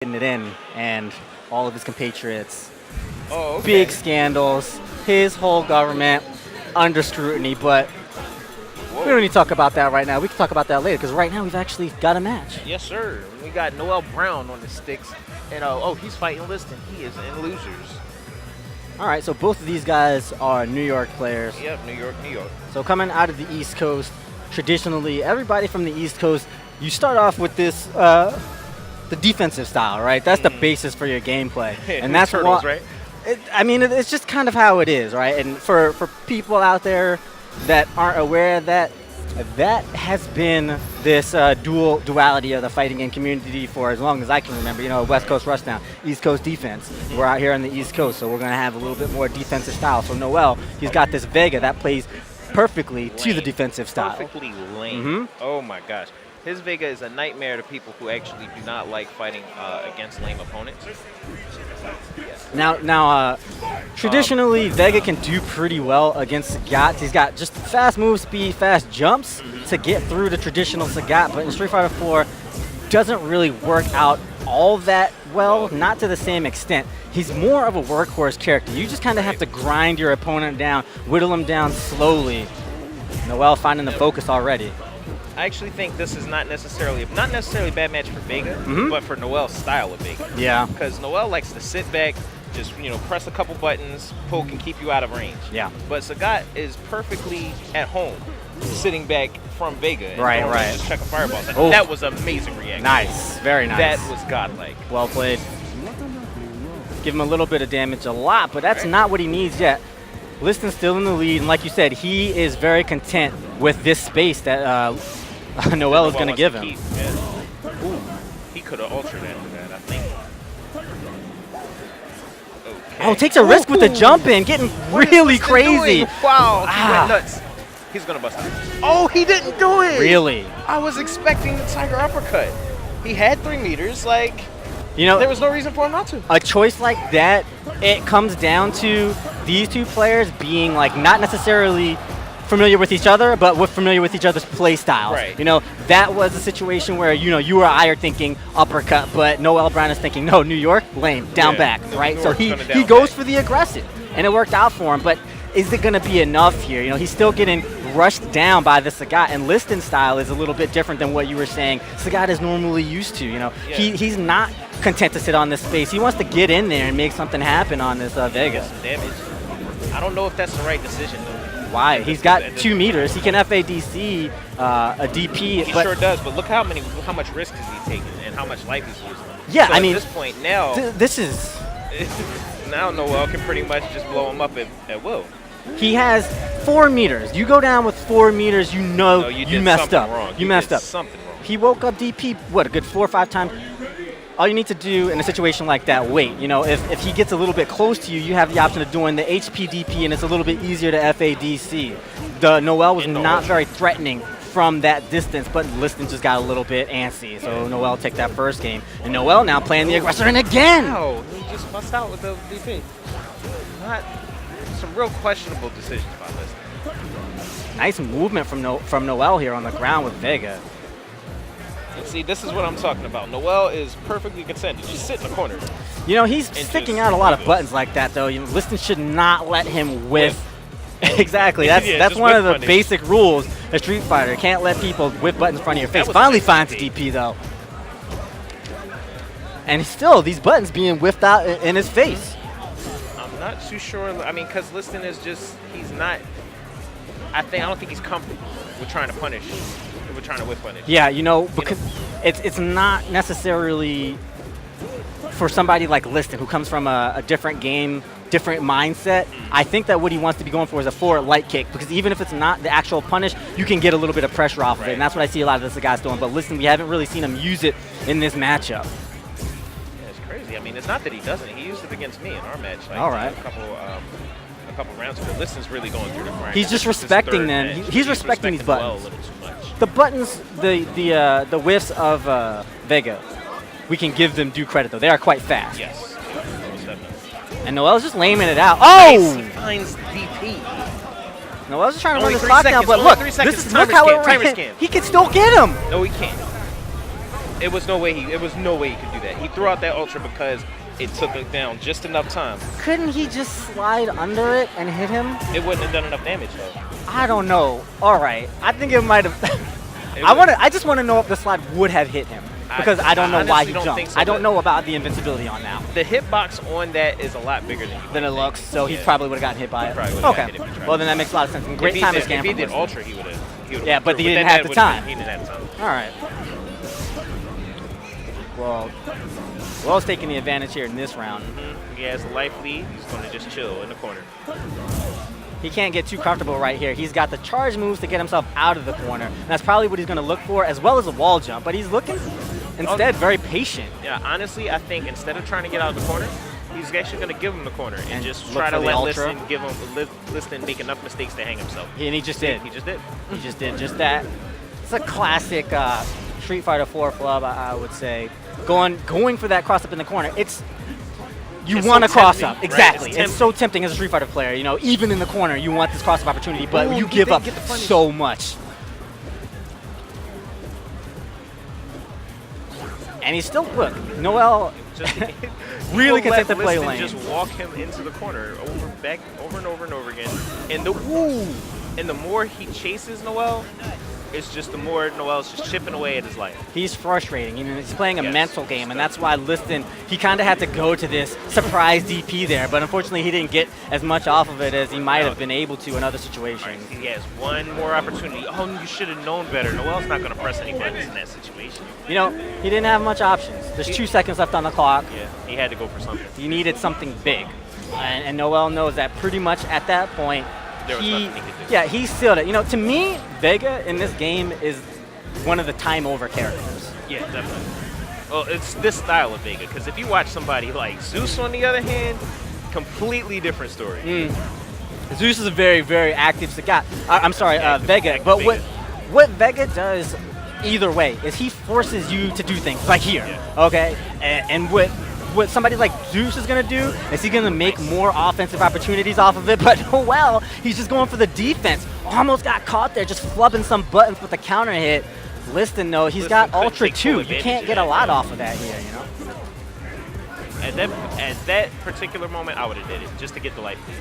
getting it in, and all of his compatriots. Oh, okay. Big scandals, his whole government under scrutiny, but Whoa. we don't need to talk about that right now. We can talk about that later, because right now we've actually got a match. Yes, sir. We got Noel Brown on the sticks, and he's fighting Liston. He is in losers. All right, so both of these guys are New York players. Yep, New York, New York. So coming out of the East Coast, traditionally, everybody from the East Coast, you start off with this, the defensive style, right? That's the basis for your gameplay. And that's Turtles, right? It's just kind of how it is, right? And for people out there that aren't aware of that, that has been this duality of the fighting game community for as long as I can remember. You know, West Coast rush down, East Coast defense. We're out here on the East Coast, so we're going to have a little bit more defensive style. So Noel, he's got this Vega that plays perfectly to the defensive style. Perfectly lame. Oh my gosh. His Vega is a nightmare to people who actually do not like fighting against lame opponents. Now, traditionally, Vega can do pretty well against Sagat. He's got just fast move speed, fast jumps to get through the traditional Sagat, but in Street Fighter 4, doesn't really work out all that well, not to the same extent. He's more of a workhorse character. You just kind of have to grind your opponent down, whittle him down slowly. Noel finding the focus already. I actually think this is not necessarily a bad match for Vega, but for Noel's style of Vega. Yeah. Because Noel likes to sit back, just press a couple buttons, poke, and keep you out of range. Yeah. But Sagat is perfectly at home, sitting back from Vega. And Right. Just check a fireball. Oh. That was amazing reaction. Nice. Very nice. That was godlike. Well played. Give him a little bit of damage, a lot, but that's not what he needs yet. Liston's still in the lead, and like you said, he is very content with this space that Noel is going to give him. Yeah. Ooh, he could have ultra that, I think. Okay. Oh, takes a risk with the jump in, getting really crazy. Wow, he went nuts. He's going to bust out. Oh, he didn't do it. Really? I was expecting the Tiger uppercut. He had 3 meters, like, there was no reason for him not to. A choice like that, it comes down to these two players being like not necessarily familiar with each other, but we're familiar with each other's play styles. Right. That was a situation where, you or I are thinking uppercut, but Noel Brown is thinking, no, New York, lame, down back, right? So he goes for the aggressive, and it worked out for him, but is it going to be enough here? He's still getting rushed down by the Sagat, and Liston's style is a little bit different than what you were saying Sagat is normally used to. He's not content to sit on this space. He wants to get in there and make something happen on this Vega. Damage. I don't know if that's the right decision, though. Why? He's got 2 meters. He can FADC a DP. He sure does, but look how much risk is he taking and how much life he's losing. Yeah, so I mean, at this point now, this is now Noel can pretty much just blow him up at will. He has 4 meters. You go down with 4 meters, you messed up. Wrong. You messed up. Something wrong. He woke up DP, a good 4 or 5 times. All you need to do in a situation like that, wait. If he gets a little bit close to you, you have the option of doing the HP DP, and it's a little bit easier to FADC. The Noel was not very threatening from that distance, but Liston just got a little bit antsy. So Noel take that first game. And Noel now playing the aggressor, and again! Wow, he just bust out with the DP. Some real questionable decisions by Liston. Nice movement from Noel here on the ground with Vega. And see, this is what I'm talking about. Noel is perfectly consented. Just sit in the corner. He's sticking out a lot of buttons like that, though. Liston should not let him whiff. Exactly. That's one of the basic rules of Street Fighter. Can't let people whip buttons in front of your face. Finally finds DP, though. And still, these buttons being whiffed out in his face. I'm not too sure. I mean, because Liston is he's not. I don't think he's comfortable with trying to punish. We're trying to whip punish. Yeah, because it's not necessarily for somebody like Liston who comes from a different game, different mindset. I think that what he wants to be going for is a forward light kick, because even if it's not the actual punish, you can get a little bit of pressure off of it, and that's what I see a lot of the guys doing. But Liston, we haven't really seen him use it in this matchup. Yeah, it's crazy. I mean, it's not that he doesn't. He used it against me in our match. All right. A couple rounds ago. Liston's really going through the grind. He's just respecting them. He's respecting these buttons. Well a little too much. The buttons, the whiffs of Vega, we can give them due credit, though. They are quite fast. Yes. And Noel's just laming it out. Oh! Nice. He finds DP. Noel's just trying to run Only this 3 clock down, seconds, but only look, 3 seconds. this is Timer how scan, it timer ran. scan. He can still get him. No, he can't. It was no way he could do do that. He threw out that ultra because it took it down just enough time. Couldn't he just slide under it and hit him? It wouldn't have done enough damage though. I don't know. All right, I think it might have. I just want to know if the slide would have hit him because I don't know why he jumped. I don't know about the invincibility on that. The hitbox on that is a lot bigger than it looks, so he probably would have gotten hit by it. Okay. Well, then that makes a lot of sense. And great time to scan. If he did ultra, he would have. Yeah, but he didn't have the time. He didn't have the time. All right. Well, Noel's taking the advantage here in this round. He has a life lead. He's going to just chill in the corner. He can't get too comfortable right here. He's got the charge moves to get himself out of the corner. And that's probably what he's going to look for, as well as a wall jump. But he's looking, instead, very patient. Yeah, honestly, I think instead of trying to get out of the corner, he's actually going to give him the corner and just try to let Liston make enough mistakes to hang himself. And he just did. He just did. He just did just that. It's a classic Street Fighter 4 flub, I would say. Going for that cross up in the corner. You want to cross up. Exactly. Right? It's so tempting as a Street Fighter player. You know, even in the corner, you want this cross up opportunity, but you give up so much. And he's still, look, Noel really content to play lane. Just walk him into the corner over and over again. And the more he chases Noel, it's just the more Noel's just chipping away at his life. He's frustrating. You know, he's playing a mental game, and that's why Liston, he kind of had to go to this surprise DP there, but unfortunately he didn't get as much off of it as he might have been able to in other situations. Right. He has one more opportunity. Oh, you should have known better. Noel's not going to press any buttons in that situation. You know, he didn't have much options. There's 2 seconds left on the clock. Yeah, he had to go for something. He needed something big, and Noel knows that pretty much at that point, he sealed it. You know, to me, Vega in this game is one of the time-over characters. Yeah, definitely. Well, it's this style of Vega, because if you watch somebody like Zeus, on the other hand, completely different story. Zeus is a very, very active Sagat. I'm sorry, Vega. But what Vega does either way is he forces you to do things like here, okay? And what somebody like Zeus is going to do is he's going to make more offensive opportunities off of it, but Noel, he's just going for the defense. Almost got caught there just flubbing some buttons with the counter hit. Liston, though, he's got Ultra too. You can't get a lot off of that here, you know? At that particular moment, I would have did it just to get the life lead.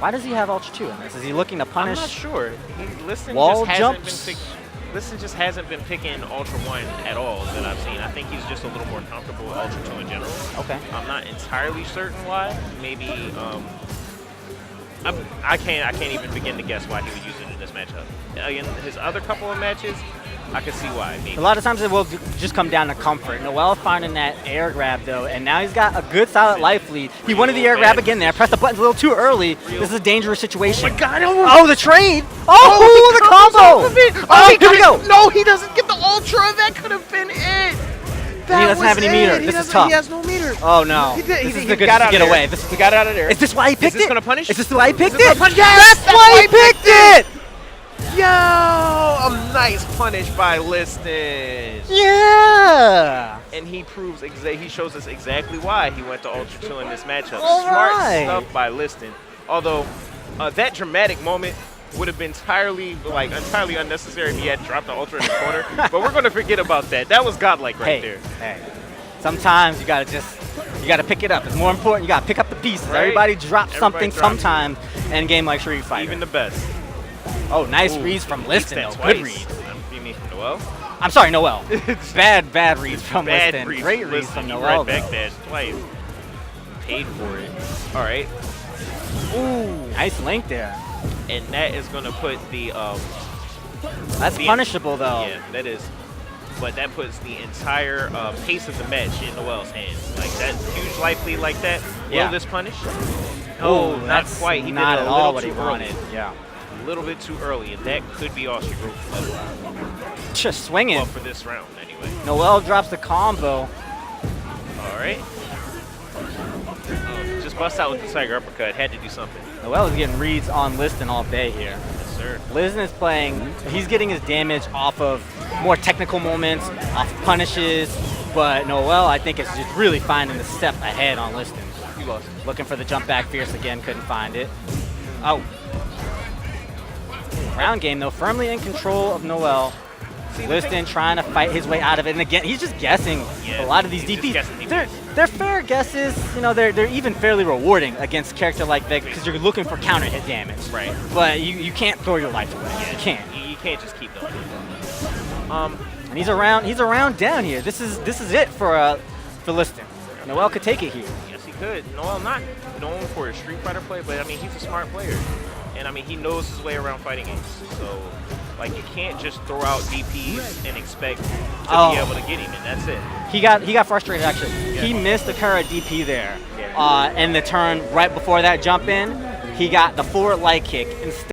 Why does he have Ultra 2 in this? Is he looking to punish? I'm not sure. Liston wall jumps? Liston just hasn't been picking Ultra 1 at all that I've seen. I think he's just a little more comfortable with Ultra 2 in general. Okay. I'm not entirely certain why. Maybe I can't even begin to guess why he would use it in this matchup. In his other couple of matches, I can see why. Maybe. A lot of times it will just come down to comfort. Noel finding that air grab, though, and now he's got a good solid life lead. He wanted the air grab again there. Pressed the buttons a little too early. This is a dangerous situation. Oh, my God. Oh, the trade. Oh, the combo. Oh, here we go. No, he doesn't get the Ultra. That could have been it. He doesn't have any meter. This is tough. He has no meter. Oh, no. He got out to get away. He got out of there. Is this why he picked it? Is this going to punish? Is this why he picked it? Yes, that's why he picked it. Yo, a nice punish by Liston. Yeah. And he proves he shows us exactly why he went to Ultra 2 in this matchup. All Smart right. stuff by Liston. Although that dramatic moment would have been entirely unnecessary if he had dropped the Ultra in the corner. But we're going to forget about that. That was godlike right there. Hey, sometimes you got to pick it up. It's more important. You got to pick up the pieces. Right? Everybody drops something sometimes in a game like Street Fighter. Even the best. Oh, nice reads from Liston, though. Good reads. You mean from Noel? I'm sorry, Noel. bad reads from Liston. Reads Great reads from Noel, back dash twice. Paid for it. All right. Ooh, nice link there. And that is going to put the... That's punishable, though. Yeah, that is. But that puts the entire pace of the match in Noel's hands. Like that huge life lead like that. Yeah. Will this punish? Oh, not that's quite. He not did at a all little what he too wanted. early. Yeah. A little bit too early, and that could be Austria group level. Just swinging. Well, for this round, anyway. Noel drops the combo. All right. Just bust out with the Tiger Uppercut. Had to do something. Noel is getting reads on Liston all day here. Yes, sir. Liston is playing, he's getting his damage off of more technical moments, off of punishes, but Noel, I think, is just really finding the step ahead on Liston. He lost. Looking for the jump back fierce again, couldn't find it. Oh. Round game, though, firmly in control of Noel. Liston trying to fight his way out of it, and again, he's just guessing. Yeah, A lot of these DPs, they're fair guesses. You know, they're even fairly rewarding against a character like Vega because you're looking for counter hit damage. Right. But you can't throw your life away. Yeah, you can't. You can't just keep doing it. And he's around down here. This is it for Liston. Noel could take it here. Yes, he could. Noel not known for his Street Fighter play, but I mean he's a smart player, and I mean he knows his way around fighting games. So like you can't just throw out DPs and expect to be able to get him, and that's it. He got frustrated actually. Yeah. He missed the current DP there, and the turn right before that jump in, he got the forward light kick instead.